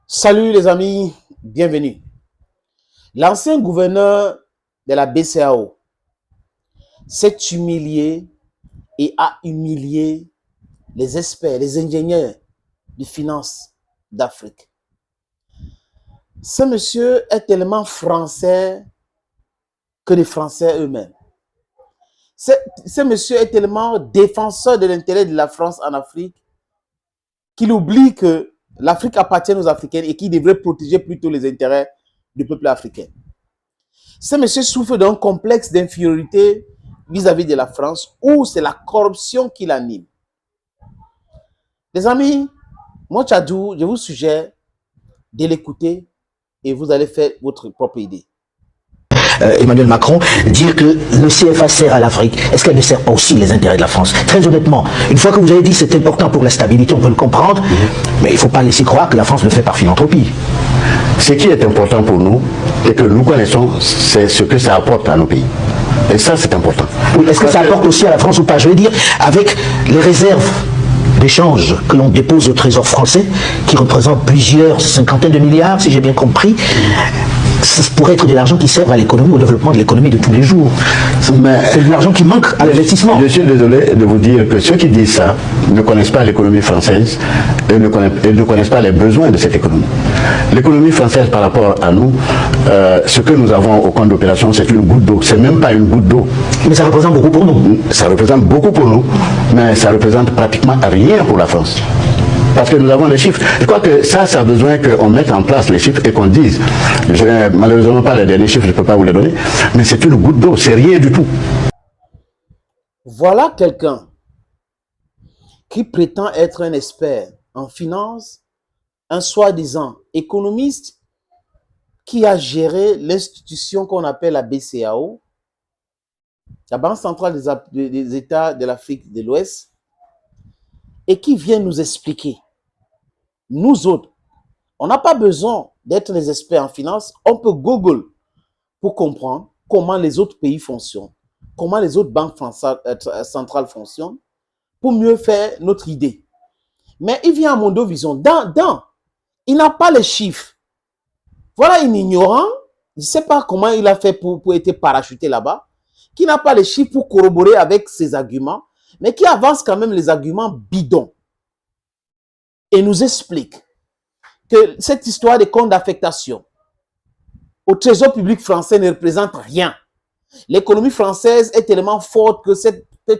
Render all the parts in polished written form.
Salut les amis, bienvenue. L'ancien gouverneur de la BCEAO s'est humilié et a humilié les experts, les ingénieurs de finances d'Afrique. Ce monsieur est tellement français que les Français eux-mêmes. Ce monsieur est tellement défenseur de l'intérêt de la France en Afrique qu'il oublie que l'Afrique appartient aux Africains et qu'il devrait protéger plutôt les intérêts du peuple africain. Ce monsieur souffre d'un complexe d'infériorité vis-à-vis de la France où c'est la corruption qui l'anime. Les amis, moi Tchadou, je vous suggère de l'écouter et vous allez faire votre propre idée. Emmanuel Macron, dire que le CFA sert à l'Afrique, est-ce qu'elle ne sert pas aussi les intérêts de la France? Très honnêtement, une fois que vous avez dit que c'est important pour la stabilité, on peut le comprendre, mais il ne faut pas laisser croire que la France le fait par philanthropie. Ce qui est important pour nous et que nous connaissons, c'est ce que ça apporte à nos pays. Et ça, c'est important. Oui, est-ce que ça apporte aussi à la France ou pas? Je veux dire, avec les réserves d'échange que l'on dépose au Trésor français, qui représentent plusieurs cinquantaines de milliards, si j'ai bien compris, ça pourrait être de l'argent qui sert à l'économie, au développement de l'économie de tous les jours. Mais c'est de l'argent qui manque à l'investissement. Je suis désolé de vous dire que ceux qui disent ça ne connaissent pas l'économie française et ne connaissent pas les besoins de cette économie. L'économie française par rapport à nous, ce que nous avons au compte d'opération, c'est une goutte d'eau. C'est même pas une goutte d'eau. Mais ça représente beaucoup pour nous. Ça représente beaucoup pour nous, mais ça représente pratiquement rien pour la France. Parce que nous avons les chiffres. Je crois que ça a besoin qu'on mette en place les chiffres et qu'on dise. Je n'ai malheureusement pas les derniers chiffres, je ne peux pas vous les donner, mais c'est une goutte d'eau, c'est rien du tout. Voilà quelqu'un qui prétend être un expert en finance, un soi-disant économiste qui a géré l'institution qu'on appelle la BCEAO, la Banque centrale des États de l'Afrique de l'Ouest, et qui vient nous expliquer. Nous autres, on n'a pas besoin d'être des experts en finance. On peut Google pour comprendre comment les autres pays fonctionnent, comment les autres banques centrales fonctionnent, pour mieux faire notre idée. Mais il vient à Mondovision, il n'a pas les chiffres. Voilà un ignorant, je ne sais pas comment il a fait pour être parachuté là-bas, qui n'a pas les chiffres pour corroborer avec ses arguments, mais qui avance quand même les arguments bidons et nous explique que cette histoire de comptes d'affectation au trésor public français ne représente rien. L'économie française est tellement forte que ce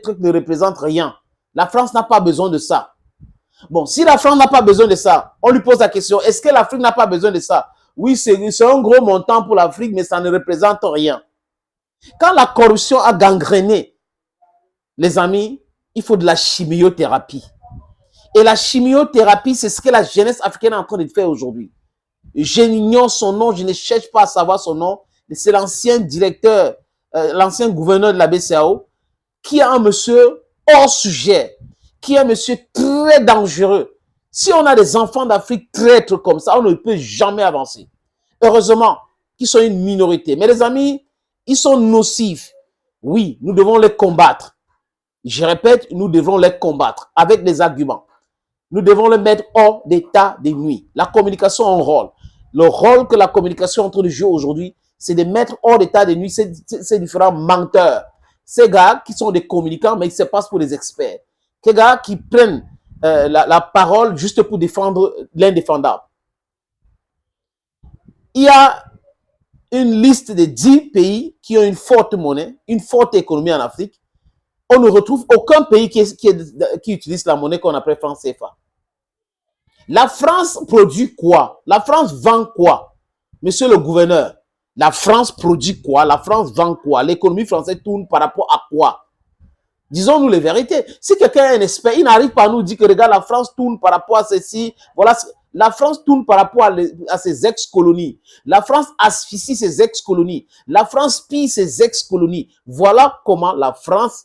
truc ne représente rien. La France n'a pas besoin de ça. Bon, si la France n'a pas besoin de ça, on lui pose la question, est-ce que l'Afrique n'a pas besoin de ça? Oui, c'est un gros montant pour l'Afrique, mais ça ne représente rien. Quand la corruption a gangréné, les amis, il faut de la chimiothérapie. Et la chimiothérapie, c'est ce que la jeunesse africaine est en train de faire aujourd'hui. J'ignore son nom, je ne cherche pas à savoir son nom. C'est l'ancien directeur, l'ancien gouverneur de la BCEAO, qui est un monsieur hors sujet, qui est un monsieur très dangereux. Si on a des enfants d'Afrique traîtres comme ça, on ne peut jamais avancer. Heureusement qu'ils sont une minorité. Mais les amis, ils sont nocifs. Oui, nous devons les combattre. Je répète, nous devons les combattre avec des arguments. Nous devons les mettre hors d'état de nuit. La communication a un rôle. Le rôle que la communication est en train de jouer aujourd'hui, c'est de mettre hors d'état de nuit ces différents menteurs. Ces gars qui sont des communicants, mais qui se passent pour des experts. Ces gars qui prennent la parole juste pour défendre l'indéfendable. Il y a une liste de 10 pays qui ont une forte monnaie, une forte économie en Afrique. On ne retrouve aucun pays qui utilise la monnaie qu'on appelle franc CFA. La France produit quoi? La France vend quoi? Monsieur le gouverneur, la France produit quoi? La France vend quoi? L'économie française tourne par rapport à quoi? Disons-nous les vérités. Si quelqu'un est un expert, il n'arrive pas à nous dire que regarde, la France tourne par rapport à ceci. Voilà, la France tourne par rapport à ses ex-colonies. La France asphyxie ses ex-colonies. La France pille ses ex-colonies. Voilà comment la France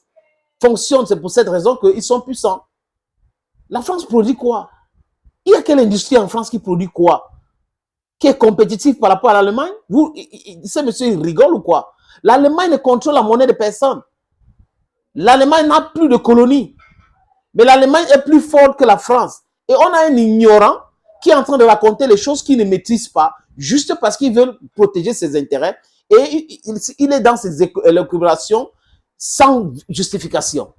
fonctionne. C'est pour cette raison qu'ils sont puissants. La France produit quoi? Il y a quelle industrie en France qui produit quoi? Qui est compétitive par rapport à l'Allemagne? Ce monsieur, il rigole ou quoi? L'Allemagne ne contrôle la monnaie de personne. L'Allemagne n'a plus de colonies. Mais l'Allemagne est plus forte que la France. Et on a un ignorant qui est en train de raconter les choses qu'il ne maîtrise pas, juste parce qu'il veut protéger ses intérêts, et il est dans ses élucubrations sans justification.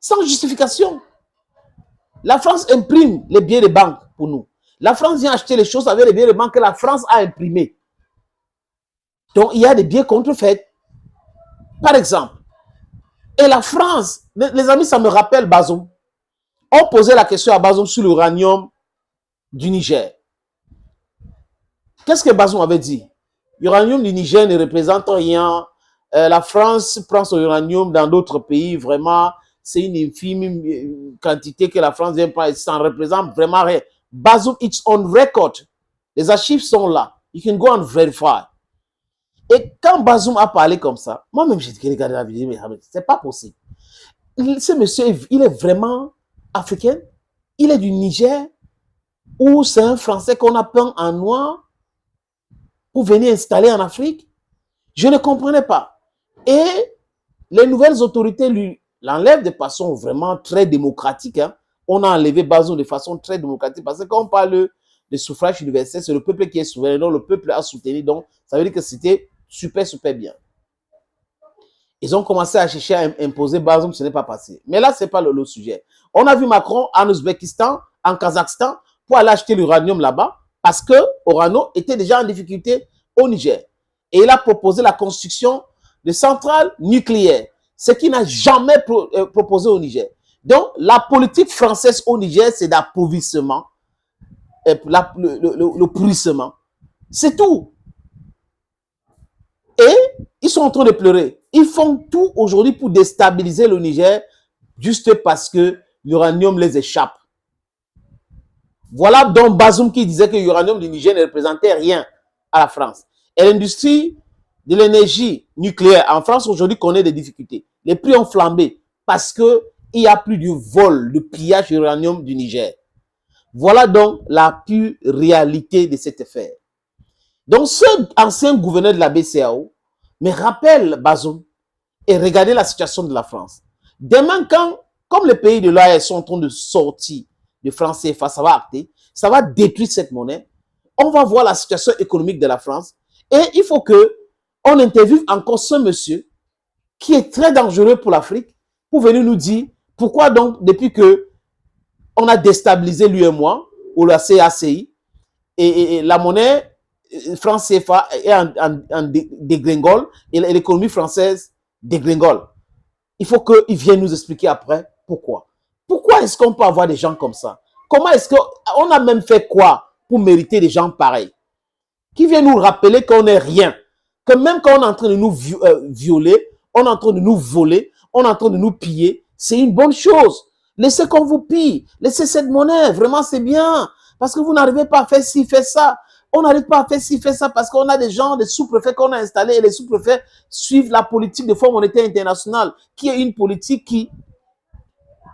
Sans justification. La France imprime les billets de banque pour nous. La France vient acheter les choses avec les billets de banque que la France a imprimés. Donc, il y a des billets contrefaits. Par exemple. Et la France, les amis, ça me rappelle Bazoum. On posait la question à Bazoum sur l'uranium du Niger. Qu'est-ce que Bazoum avait dit? L'uranium du Niger ne représente rien. La France prend son uranium dans d'autres pays. Vraiment, c'est une infime quantité que la France vient prendre. Ça ne représente vraiment rien. Bazoum, it's on record. Les archives sont là. You can go and verify. Et quand Bazoum a parlé comme ça, moi-même, j'ai regardé la vidéo, mais c'est pas possible. Ce monsieur, il est vraiment africain. Il est du Niger, ou c'est un Français qu'on a peint en noir pour venir installer en Afrique. Je ne comprenais pas. Et les nouvelles autorités lui l'enlèvent de façon vraiment très démocratique. Hein. On a enlevé Bazoum de façon très démocratique parce que quand on parle de suffrage universel, c'est le peuple qui est souverain. Donc le peuple a soutenu. Donc ça veut dire que c'était super, super bien. Ils ont commencé à chercher à imposer Bazoum, ce n'est pas passé. Mais là, ce n'est pas le sujet. On a vu Macron en Ouzbékistan, en Kazakhstan, pour aller acheter l'uranium là-bas, parce que Orano était déjà en difficulté au Niger. Et il a proposé la construction de centrales nucléaires, ce qu'il n'a jamais proposé au Niger. Donc, la politique française au Niger, c'est d'appauvrissement, le pourrissement. C'est tout. Et ils sont en train de pleurer. Ils font tout aujourd'hui pour déstabiliser le Niger juste parce que l'uranium les échappe. Voilà donc Bazoum qui disait que l'uranium du Niger ne représentait rien à la France. Et l'industrie de l'énergie nucléaire en France aujourd'hui connaît des difficultés. Les prix ont flambé parce qu'il n'y a plus de vol, de pillage d'uranium du Niger. Voilà donc la pure réalité de cette affaire. Donc, ce ancien gouverneur de la BCEAO me rappelle Bazoum et regardez la situation de la France. Demain, comme les pays de l'OAS sont en train de sortir de franc CFA, ça va acter, ça va détruire cette monnaie. On va voir la situation économique de la France et il faut qu'on interviewe encore ce monsieur qui est très dangereux pour l'Afrique pour venir nous dire pourquoi donc, depuis que on a déstabilisé l'UEMOA ou la CACI et la monnaie franc CFA est en dégringole et l'économie française dégringole. Il faut qu'il vienne nous expliquer après pourquoi. Pourquoi est-ce qu'on peut avoir des gens comme ça? Comment est-ce qu'on a même fait quoi pour mériter des gens pareils? Qui viennent nous rappeler qu'on n'est rien. Que même quand on est en train de nous violer, on est en train de nous voler, on est en train de nous piller, c'est une bonne chose. Laissez qu'on vous pille. Laissez cette monnaie. Vraiment, c'est bien. Parce que vous n'arrivez pas à faire ci, faire ça. On n'arrive pas à faire ci, faire ça parce qu'on a des gens, des sous-préfets qu'on a installés et les sous-préfets suivent la politique de Fonds monétaire international qui est une politique qui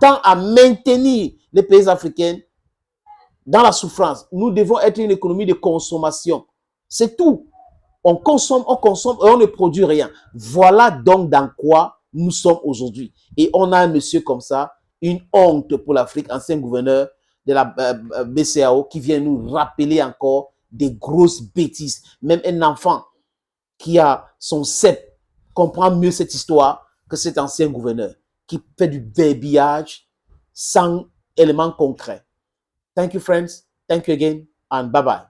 tend à maintenir les pays africains dans la souffrance. Nous devons être une économie de consommation. C'est tout. On consomme et on ne produit rien. Voilà donc dans quoi nous sommes aujourd'hui. Et on a un monsieur comme ça, une honte pour l'Afrique, ancien gouverneur de la BCEAO qui vient nous rappeler encore des grosses bêtises. Même un enfant qui a son CEP comprend mieux cette histoire que cet ancien gouverneur qui fait du verbiage sans éléments concrets. Thank you, friends. Thank you again, and bye-bye.